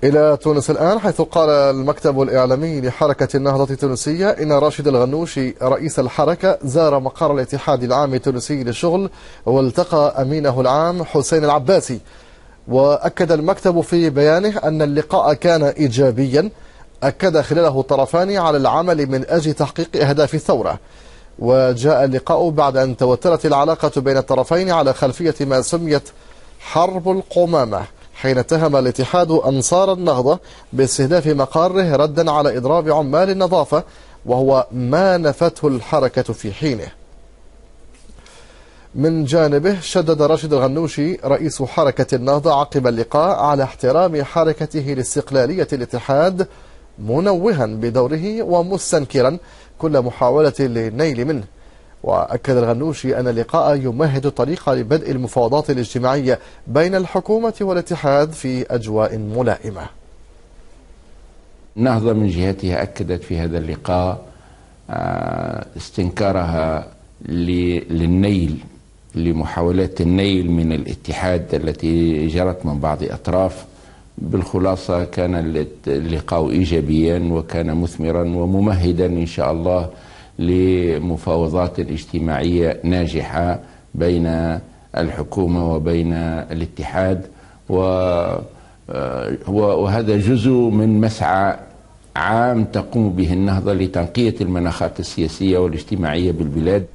إلى تونس الآن، حيث قال المكتب الإعلامي لحركة النهضة التونسية إن راشد الغنوشي رئيس الحركة زار مقر الاتحاد العام التونسي للشغل والتقى أمينه العام حسين العباسي. وأكد المكتب في بيانه أن اللقاء كان إيجابيا، أكد خلاله الطرفان على العمل من أجل تحقيق أهداف الثورة. وجاء اللقاء بعد أن توترت العلاقة بين الطرفين على خلفية ما سميت حرب القمامة، حين اتهم الاتحاد أنصار النهضة باستهداف مقاره ردا على إضراب عمال النظافة، وهو ما نفته الحركة في حينه. من جانبه شدد راشد الغنوشي رئيس حركة النهضة عقب اللقاء على احترام حركته لاستقلالية الاتحاد، منوها بدوره ومستنكرا كل محاولة للنيل منه. وأكد الغنوشي أن اللقاء يمهد الطريق لبدء المفاوضات الاجتماعية بين الحكومة والاتحاد في أجواء ملائمة. النهضة من جهتها أكدت في هذا اللقاء استنكارها للنيل، لمحاولات النيل من الاتحاد التي جرت من بعض أطراف. بالخلاصة كان اللقاء إيجابيا وكان مثمرا وممهدا إن شاء الله لمفاوضات اجتماعية ناجحة بين الحكومة وبين الاتحاد، وهذا جزء من مسعى عام تقوم به النهضة لتنقية المناخات السياسية والاجتماعية بالبلاد.